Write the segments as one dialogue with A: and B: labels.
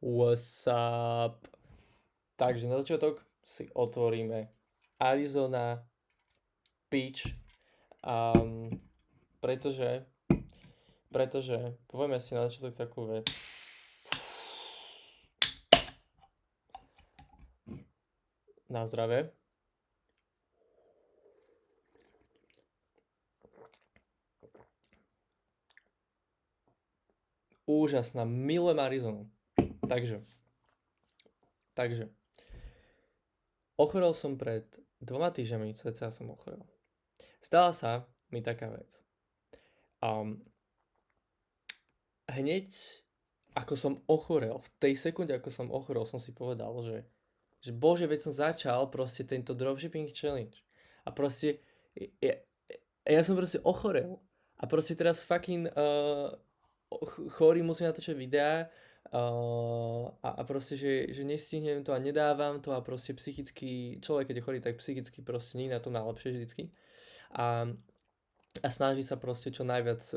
A: What's up? Takže na začiatok si otvoríme Arizona Peach, um, pretože, pretože povieme si na začiatok takú vec. Na zdravie. Úžasná, milujem Arizonu. Takže, ochorel som pred 2 týždňami, cca som ochorel. Stala sa mi taká vec. Um, hneď ako som ochorel, v tej sekunde ako som ochorel, som si povedal, že bože, veď som začal proste tento dropshipping challenge. A proste, ja, ja som proste ochorel. A proste teraz fucking chorý musím natáčať videá a proste, že nestihnem to a nedávam to a proste psychicky, človek keď je chorý, tak psychicky proste nie je na to najlepšie vždycky. A, a snaží sa proste čo najviac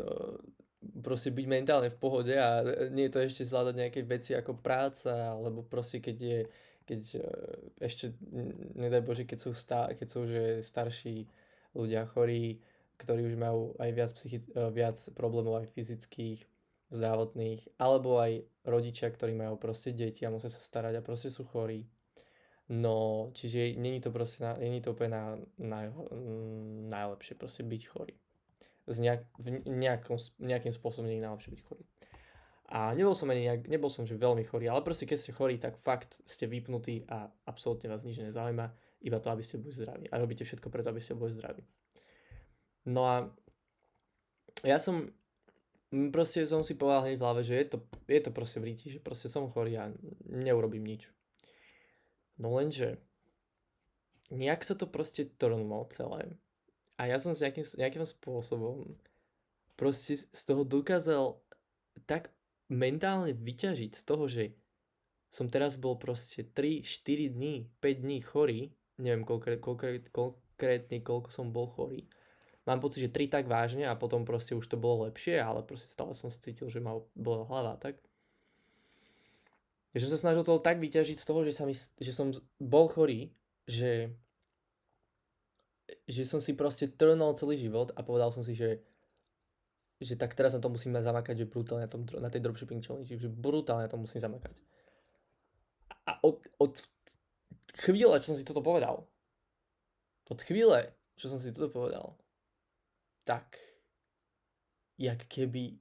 A: proste byť mentálne v pohode a nie je to ešte zvládať nejaké veci ako práca, alebo proste keď ešte, nedaj Bože, keď sú že starší ľudia chorí, ktorí už majú aj viac problémov aj fyzických, zdravotných, alebo aj rodičia, ktorí majú proste deti a musia sa starať a proste sú chorí. No, čiže není to úplne najlepšie proste byť chorý. Nejakým spôsobom nie je najlepšie byť chorý. A nebol som že veľmi chorý, ale proste keď ste chorí, tak fakt ste vypnutí a absolútne vás nič nezaujíma, iba to, aby ste boli zdraví. A robíte všetko preto, aby ste boli zdraví. No a ja proste som si povedal hneď v hlave, že je to proste v ríti, že proste som chorý a neurobím nič. No lenže, nejak sa to proste trnulo celé. A ja som s nejakým spôsobom proste z toho dokázal tak mentálne vyťažiť z toho, že som teraz bol proste 3, 4 dní, 5 dní chorý, neviem konkrétne koľko som bol chorý. Mám pocit, že 3 tak vážne a potom proste už to bolo lepšie, ale proste stále som sa cítil, že ma bola hlava, tak. Že som sa snažil toho tak vyťažiť z toho, že som bol chorý, že som si proste trnul celý život a povedal som si, že tak teraz na to musím zamakať, že brutálne na tej dropshipping challenge, že brutálne na to musím zamakať. A od chvíle, čo som si toto povedal, tak jak keby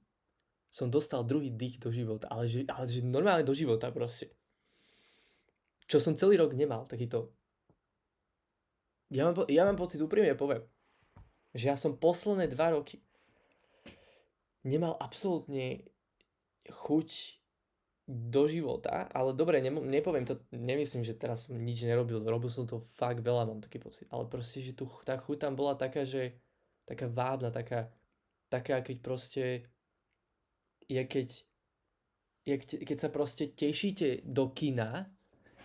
A: som dostal druhý dých do života, ale že normálne do života proste. Čo som celý rok nemal, takýto. Ja mám pocit, úprimne poviem, že ja som posledné 2 roky nemal absolútne chuť do života, ale dobre, nepoviem to, nemyslím, že teraz som nič nerobil, robil som to fakt veľa, mám taký pocit, ale proste, že tá chuť tam bola taká, že taká vábna, taká keď proste keď sa proste tešíte do kina,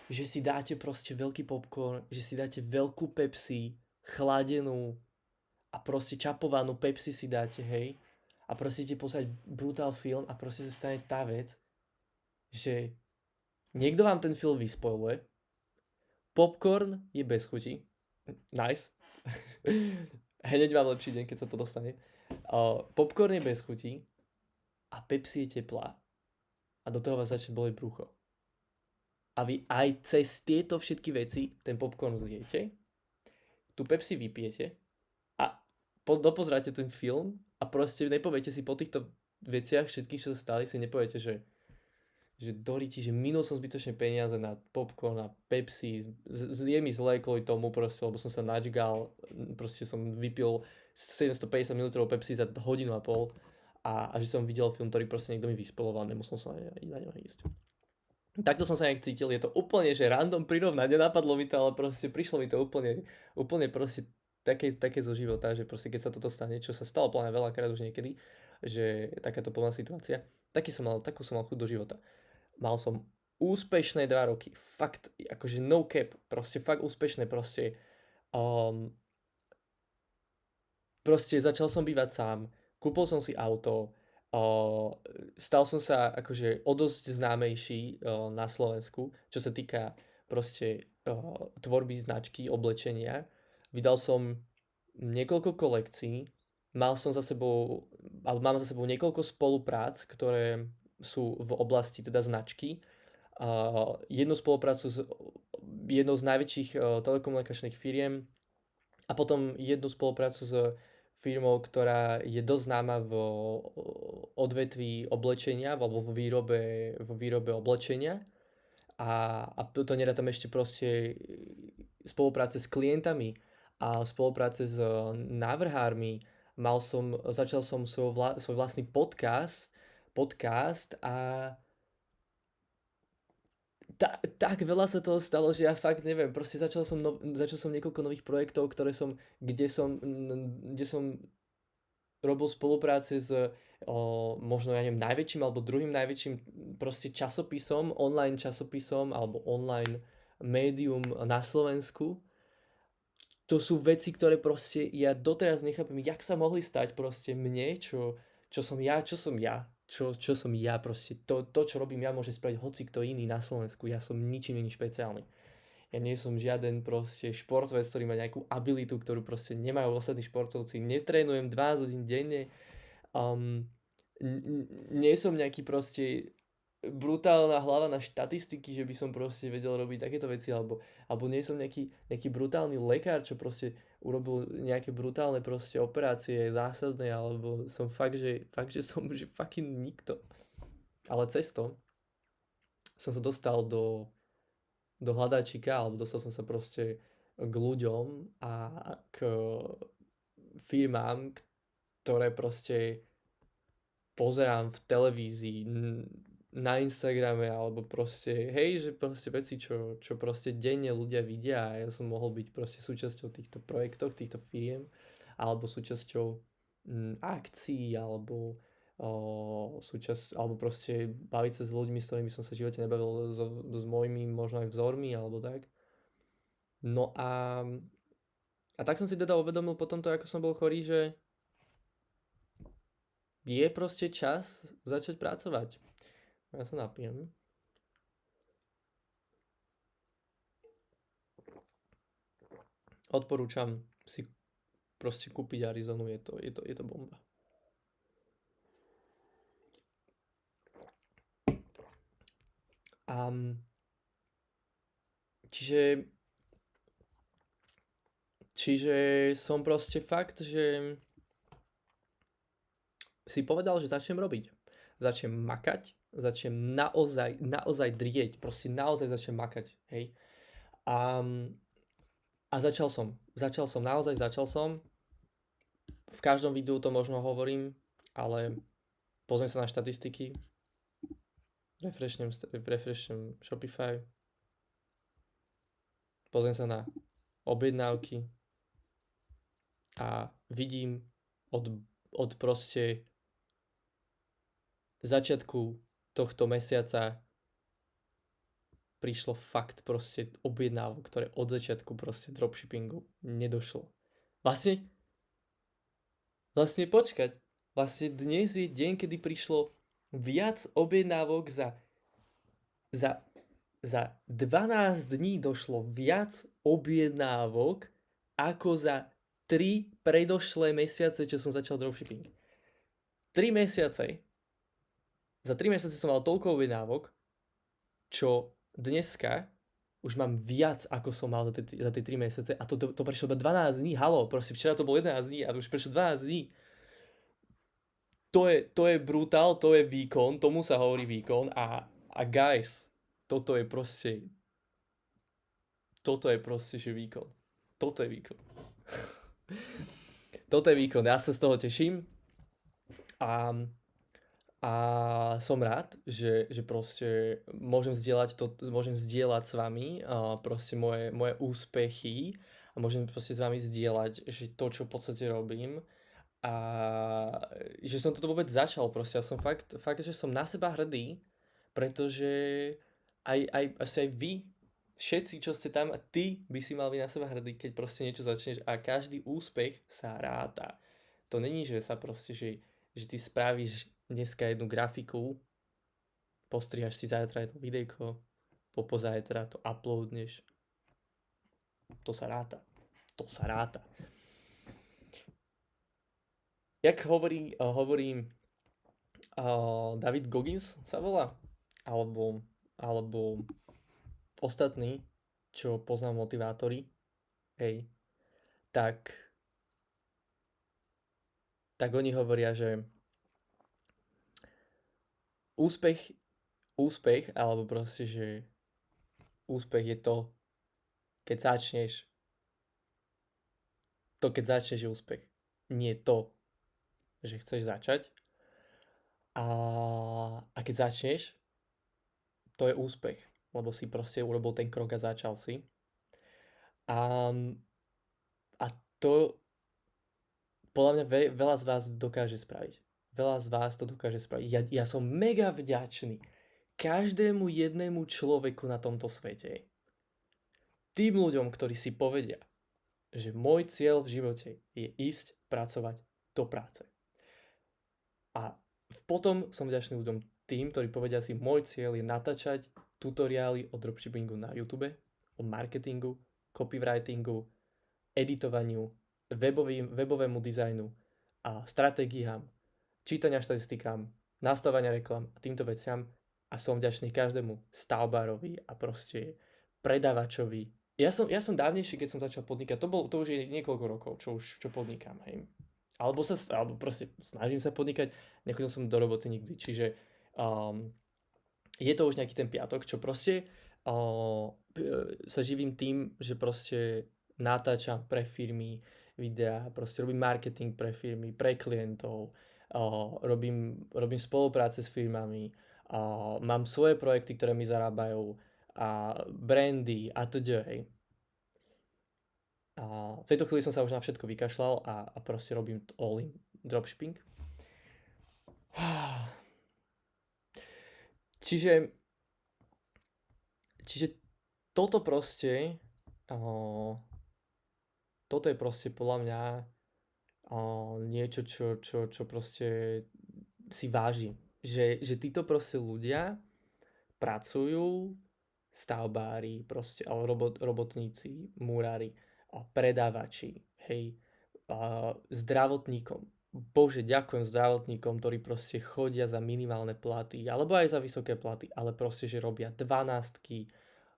A: že si dáte proste veľký popcorn, že si dáte veľkú Pepsi, chladenú a proste čapovanú Pepsi si dáte, hej, a proste idete pozrieť brutál film a proste sa stane tá vec, že niekto vám ten film vyspoiluje, popcorn je bez chuti, nice, hneď mám lepší deň, keď sa to dostane, popcorn je bez chuti a Pepsi je teplá a do toho vás začne boleť brucho. A vy aj cez tieto všetky veci ten popcorn zjete, tú Pepsi vypijete a dopozráte ten film a proste nepoviete si po týchto veciach všetkých, čo sa stali, si nepoviete, že doriti, že minul som zbytočne peniaze na popcorn a Pepsi, je mi zlé kvôli tomu proste, lebo som sa načgal, proste som vypil 750 ml Pepsi za hodinu a pol a že som videl film, ktorý proste niekto mi vyspeloval, nemusel som na ňo ísť. Takto som sa nejak cítil, je to úplne, že random prirovnanie, nenapadlo mi to, ale proste prišlo mi to úplne proste také zo života, že proste keď sa toto stane, čo sa stalo plne veľakrát už niekedy, že takáto plná situácia, takú som mal chuť do života. Mal som úspešné 2 roky, fakt, akože no cap, proste fakt úspešné, proste začal som bývať sám, kúpil som si auto, O, stal som sa akože o dosť známejší na Slovensku, čo sa týka proste tvorby značky, oblečenia. Vydal som niekoľko kolekcií, mal som za sebou, alebo mám za sebou niekoľko spoluprác, ktoré sú v oblasti teda značky. Jednu spoluprácu s jednou z najväčších telekomunikačných firiem a potom jednu spoluprácu s firmou, ktorá je dosť známa v odvetví oblečenia alebo vo výrobe oblečenia a to nerátam ešte proste spolupráce s klientami a spolupráce s návrhármi. Začal som svoj vlastný podcast a tak veľa sa toho stalo, že ja fakt neviem, proste začal som niekoľko nových projektov, kde som robil spolupráce s možno, ja neviem, najväčším alebo druhým najväčším proste časopisom, online časopisom alebo online médium na Slovensku. To sú veci, ktoré proste ja doteraz nechápem, jak sa mohli stať proste mne, čo som ja, čo som ja proste, to, čo robím ja, môže spraviť hoci kto iný na Slovensku, ja som ničím iný špeciálny. Ja nie som žiaden proste športovec, ktorý má nejakú abilitu, ktorú proste nemajú ostatní športovci, netrénujem 12 hodín denne, um, nie som nejaký proste brutálna hlava na štatistiky, že by som proste vedel robiť takéto veci, alebo nie som nejaký brutálny lekár, čo proste urobil nejaké brutálne proste operácie zásadné, alebo som fakt, že som že fucking nikto. Ale cez to som sa dostal do hľadáčika, alebo dostal som sa proste k ľuďom a k firmám, ktoré proste pozerám v televízii, na Instagrame, alebo proste, hej, že proste veci, čo proste denne ľudia vidia a ja som mohol byť proste súčasťou týchto projektov, týchto firiem, alebo súčasťou akcií, alebo proste baviť sa s ľuďmi, s ktorými som sa v živote nebavil, s mojimi možno aj vzormi, alebo tak. No a tak som si teda uvedomil po tomto, ako som bol chorý, že je proste čas začať pracovať. Ja sa napijem. Odporúčam si proste kúpiť Arizonu, je to bomba. Čiže som proste fakt, že si povedal, že začnem robiť. Začnem makať, začnem naozaj drieť, proste naozaj začnem makať, hej. A začal som. V každom videu to možno hovorím, ale pozriem sa na štatistiky, refreshnem Shopify, pozriem sa na objednávky a vidím od proste začiatku tohto mesiaca prišlo fakt proste objednávok, ktoré od začiatku proste dropshippingu nedošlo. Vlastne počkať. Vlastne dnes je deň, kedy prišlo viac objednávok za 12 dní došlo viac objednávok ako za 3 predošlé mesiace, čo som začal dropshipping. 3 mesiace. Za 3 mesiace som mal toľko objednávok, čo dneska už mám viac, ako som mal za tie 3 mesiace a to prešlo iba 12 dní. Halo, proste včera to bolo 11 dní a to už prešlo 12 dní. To je brutál, to je výkon, tomu sa hovorí výkon a guys, toto je proste že výkon. Toto je výkon. Toto je výkon, ja sa z toho teším a som rád, že proste môžem zdieľať s vami proste moje úspechy a môžem proste s vami zdieľať, že to, čo v podstate robím a že som toto vôbec začal proste. Ja som fakt, že som na seba hrdý, pretože aj vy, všetci, čo ste tam, a ty by si mal byť na seba hrdý, keď proste niečo začneš a každý úspech sa ráta. To není, že sa proste, že ty spravíš dneska jednu grafiku, postrihaš si zajtra jedno videjko, popozajtra to uploadneš. To sa ráta. To sa ráta. Jak hovorí David Goggins sa volá? Alebo ostatní, čo poznám motivátori, hej, tak oni hovoria, že úspech, alebo proste, že úspech je to, keď začneš, je úspech. Nie to, že chceš začať. A keď začneš, to je úspech, lebo si proste urobil ten krok a začal si. A to podľa mňa veľa z vás dokáže spraviť. Veľa z vás to dokáže spraviť. Ja som mega vďačný každému jednému človeku na tomto svete. Tým ľuďom, ktorí si povedia, že môj cieľ v živote je ísť pracovať do práce. A potom som vďačný ľuďom tým, ktorí povedia si, môj cieľ je natáčať tutoriály o dropshippingu na YouTube, o marketingu, copywritingu, editovaniu, webovému dizajnu a stratégiám, čítania štatistikám, nastavania reklam a týmto veciam. A som vďačný každému stavbárovi a proste predávačovi. Ja som dávnejší, keď som začal podnikať, to už je niekoľko rokov, čo podnikám, hej. Alebo proste snažím sa podnikať, nechodil som do roboty nikdy, čiže je to už nejaký ten piatok, čo proste sa živím tým, že proste natáčam pre firmy videá, proste robím marketing pre firmy, pre klientov, robím spolupráce s firmami, mám svoje projekty, ktoré mi zarábajú, a brandy a teda, hej. V tejto chvíli som sa už na všetko vykašľal a proste robím all in dropshipping. Čiže toto proste toto je proste podľa mňa niečo, čo proste si vážim. Že títo proste ľudia pracujú, stavbári, proste, alebo robotníci, múrári, predávači, hej, zdravotníkom. Bože, ďakujem zdravotníkom, ktorí proste chodia za minimálne platy, alebo aj za vysoké platy, ale proste, že robia 12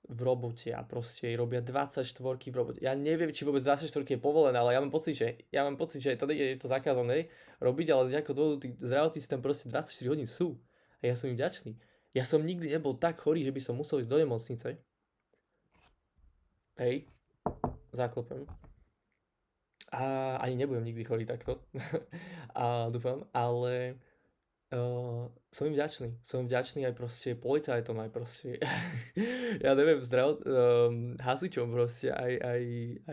A: v robote a proste robia 24 v robote. Ja neviem, či vôbec 24 je povolené, ale ja mám pocit, že to je to zakázané robiť, ale z nejakého dôvodu tí zdravotníci tam proste 24 hodín sú. A ja som im vďačný. Ja som nikdy nebol tak chorý, že by som musel ísť do nemocnice. Hej, zaklopem. A ani nebudem nikdy chorý takto. A dúfam, ale som im vďačný. Som vďačný aj proste policajtom, aj proste ja neviem, hasičom proste, aj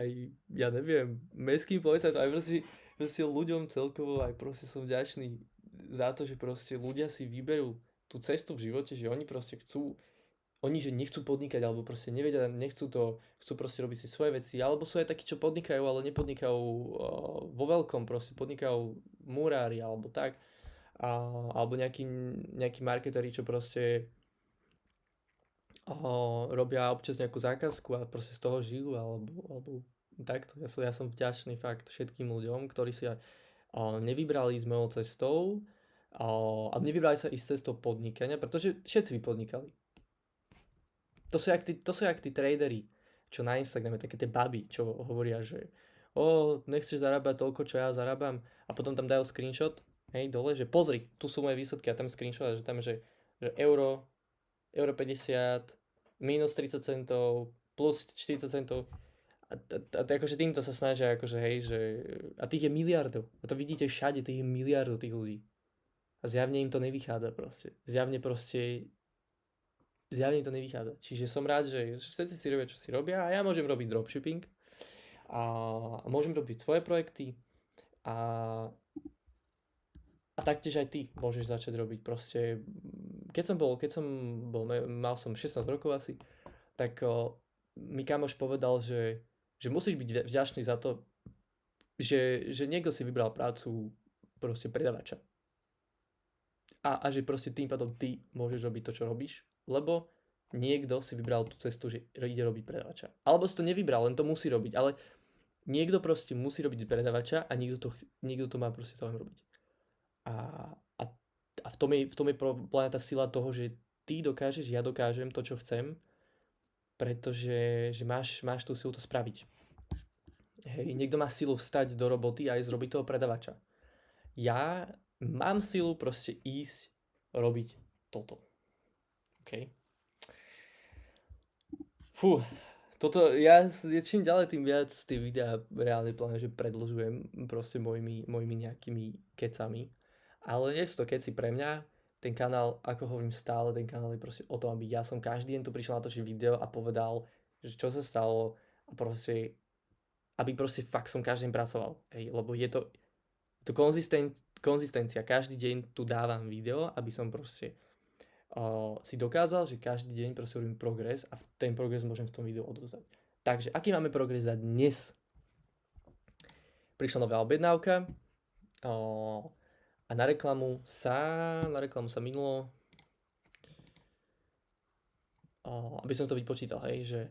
A: ja neviem, mestským policajtom, aj proste ľuďom celkovo, aj proste som vďačný za to, že proste ľudia si vyberú tú cestu v živote, že oni proste že nechcú podnikať, alebo proste nevedia, chcú proste robiť si svoje veci, alebo sú aj takí, čo podnikajú, ale nepodnikajú vo veľkom, proste podnikajú murári, alebo tak, alebo nejakí marketéri, čo proste robia občas nejakú zákazku a proste z toho žijú, alebo takto. Ja som vďačný fakt všetkým ľuďom, ktorí si nevybrali s mojou cestou, a nevybrali sa ísť cestou podnikania, pretože všetci by podnikali. To sú jak tí tradery, čo na Instagrame, také tie baby, čo hovoria, že nechceš zarábať toľko, čo ja zarábam, a potom tam dajú screenshot, hej, dole, že pozri, tu sú moje výsledky, a tam screenshot, že tam že euro 50, minus 30 centov, plus 40 centov. A akože týmto sa snažia, akože hej, že a tých je miliardov. A to vidíte všade, tých je miliardov tých ľudí. A zjavne im to nevychádza proste. Zjavne im to nevychádza. Čiže som rád, že všetci si robia, čo si robia, a ja môžem robiť dropshipping a môžem robiť tvoje projekty a taktiež aj ty môžeš začať robiť proste. Keď som bol, mal som 16 rokov asi, tak mi kamoš povedal, že musíš byť vďačný za to, že niekto si vybral prácu proste predavača. a že proste tým pádom ty môžeš robiť to, čo robíš, lebo niekto si vybral tú cestu, že ide robiť predavača. Alebo si to nevybral, len to musí robiť, ale niekto proste musí robiť predavača a niekto to má proste to len robiť. A, a, a v tom je problém tá sila toho, že ty dokážeš, ja dokážem to, čo chcem, pretože že máš tú silu to spraviť. Hej, niekto má silu vstať do roboty a ísť robiť toho predavača. Ja mám silu proste ísť robiť toto. OK? Fú, toto, ja čím ďalej, tým viac tie videá reálne plánujem, že predĺžujem proste mojimi nejakými kecami. Ale nie sú to keci pre mňa. Ten kanál, ako hovorím stále, ten kanál je proste o tom, aby ja som každý deň tu prišiel natočiť video a povedal, že čo sa stalo a proste, aby proste fakt som každý deň pracoval. Hej, lebo je to konzistencia. Každý deň tu dávam video, aby som proste si dokázal, že každý deň proste robím progres a ten progres môžem v tom videu odovzdať. Takže, aký máme progres za dnes? Prišla nová objednávka a na reklamu sa minulo, aby som to vypočítal, hej, že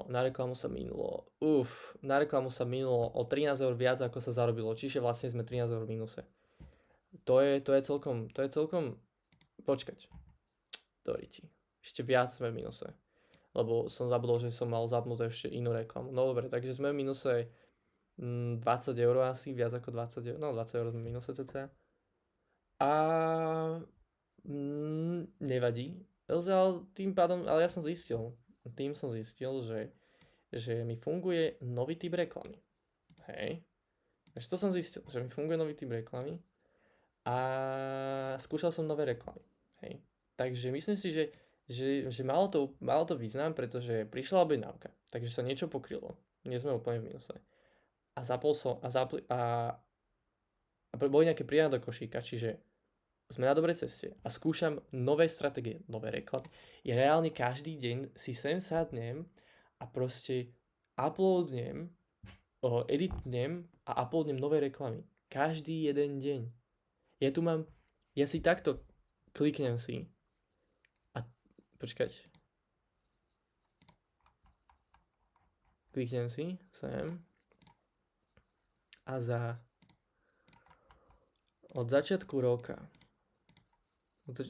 A: na reklamu sa minulo o 13 eur viac, ako sa zarobilo, čiže vlastne sme 13 eur v mínuse. To je celkom, počkať, doriti, ešte viac sme v mínuse, lebo som zabudol, že som mal zapnúť ešte inú reklamu. No dobre, takže sme v mínuse 20 eur asi, viac ako 20 eur, no 20 eur sme v mínuse cca. A nevadí, ale tým pádom, ale ja som zistil, že mi funguje nový typ reklamy. Hej. Takže to som zistil, že mi funguje nový typ reklamy a skúšal som nové reklamy. Hej. Takže myslím si, že malo to význam, pretože prišla objednávka, takže sa niečo pokrylo. Nie sme úplne v minuse. A boli nejaké pridania do košíka, čiže sme na dobrej ceste a skúšam nové stratégie, nové reklamy. Ja reálne každý deň si sem sadnem a proste uploadnem, editnem a uploadnem nové reklamy. Každý jeden deň. Ja si takto kliknem si a počkať. Kliknem si sem a od začiatku roka,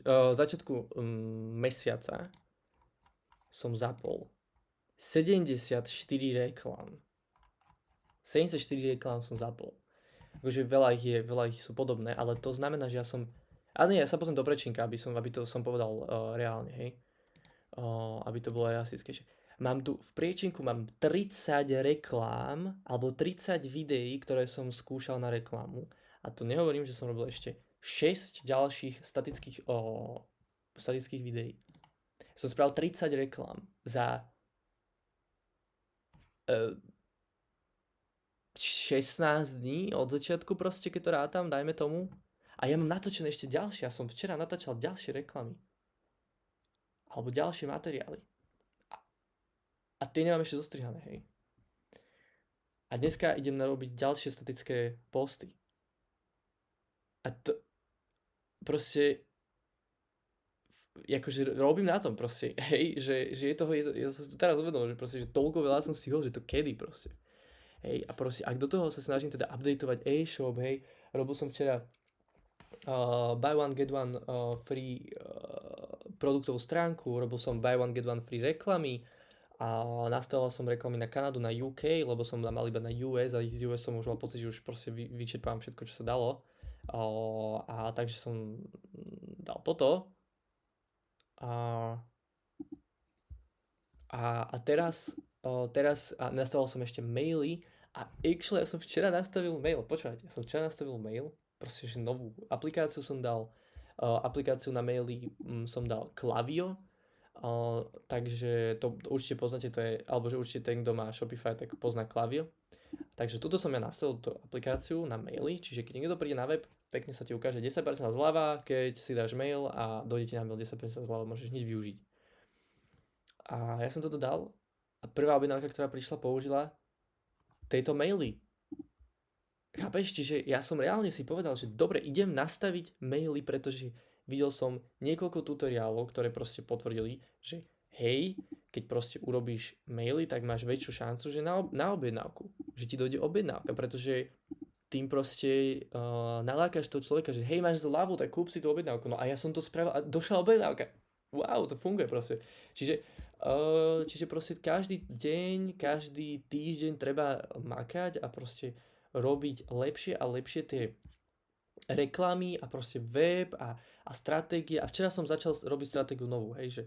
A: začiatku mesiaca som zapol 74 reklám. 74 reklám som zapol. Akože veľa ich sú podobné, ale to znamená, že ja sa pozriem do prečínka, aby to som povedal reálne, hej. Aby to bolo realistickejšie. V priečinku mám 30 reklám, alebo 30 videí, ktoré som skúšal na reklamu. A to nehovorím, že som robil ešte 6 ďalších statických videí. Som spravil 30 reklám za 16 dní od začiatku proste, keď to rátam, dajme tomu. A ja mám natočené ešte ďalšie. Ja som včera natáčal ďalšie reklamy. Alebo ďalšie materiály. A tie nemám ešte zostrihané, hej. A dneska idem narobiť ďalšie statické posty. A to proste akože robím na tom proste, hej, že je toho, ja som si teraz uvedomil, že proste, že toľko veľa som stihol, že to kedy proste. Hej, a proste, ak do toho sa snažím teda updateovať e-shop, hej, robil som včera buy one get one free produktovú stránku, robil som buy one get one free reklamy a nastavil som reklamy na Kanadu, na UK, lebo som mal iba na US a z US som už mal pocit, že už proste vyčerpám všetko, čo sa dalo. A takže som dal toto a teraz nastavil som ešte maily a actually ja som včera nastavil mail, proste že novú aplikáciu som dal, aplikáciu na maily som dal Klaviyo, takže to určite poznáte, alebo že určite ten, kto má Shopify, tak pozná Klaviyo. Takže tuto som ja nastavil tú aplikáciu na maily, čiže keď niekto príde na web, pekne sa ti ukáže 10% zľava, keď si dáš mail a dojde ti na mail 10% zľava, môžeš hneď využiť. A ja som toto dal a prvá objednávka, ktorá prišla, použila tieto maily. chápeš? Čiže ja som reálne si povedal, že dobre, idem nastaviť maily, pretože videl som niekoľko tutoriálov, ktoré proste potvrdili, že hej, keď proste urobíš maily, tak máš väčšiu šancu, že na objednávku, že ti dojde objednávka, pretože tým proste nalákaš toho človeka, že hej, máš zľavu, tak kúp si tú objednávku. No a ja som to spravil a došla objednávka. Wow, to funguje proste. Čiže proste každý deň, každý týždeň treba makať a proste robiť lepšie a lepšie tie reklamy a proste web a stratégie. A včera som začal robiť stratégiu novú, hej, že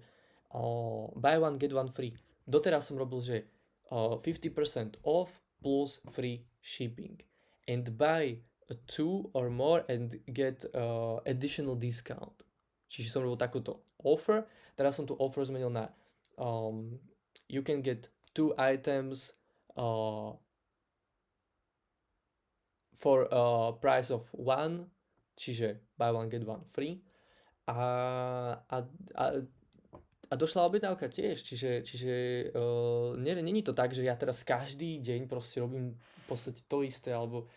A: buy one, get one free. Doteraz som robil, že 50% off plus free shipping. And buy two or more and get additional discount. Čiže som robil takúto offer. Teraz som tu offer zmenil na you can get two items for price of one, čiže buy one get one free. A, a, a, a došla objednávka tiež, čiže není to tak, že ja teraz každý deň proste robím v podstate to isté, alebo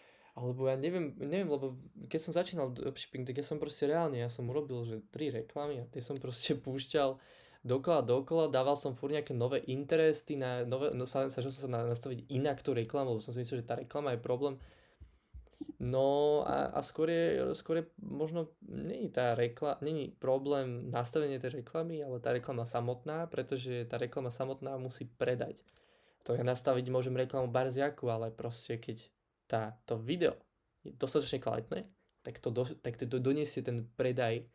A: ja neviem, lebo keď som začínal dropshipping, tak ja som proste reálne, ja som urobil, že 3 reklamy a tie som proste púšťal dokola, dával som furt nejaké nové interesty, snažil som sa nastaviť inak tú reklamu, lebo som si myslel, že tá reklama je problém. No a skôr je možno není problém nastavenie tej reklamy, ale tá reklama samotná, pretože tá reklama samotná musí predať. To ja nastaviť môžem reklamu barziaku, ale proste keď to video je dostatočne kvalitné, tak to doniesie ten predaj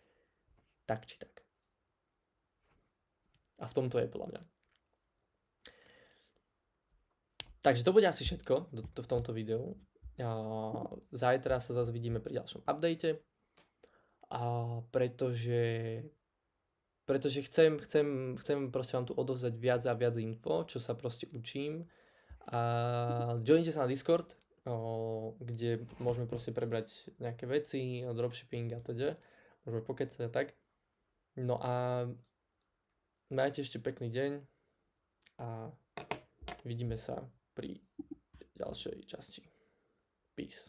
A: tak či tak. A v tomto je podľa mňa. Takže to bude asi všetko v tomto videu. Zajtra sa zase vidíme pri ďalšom update. Pretože chcem proste vám tu odovzdať viac a viac info, čo sa proste učím. A joinite sa na Discord, kde môžeme proste prebrať nejaké veci, dropshipping a teda. Môžeme pokecať a tak. No a majte ešte pekný deň a vidíme sa pri ďalšej časti. Peace.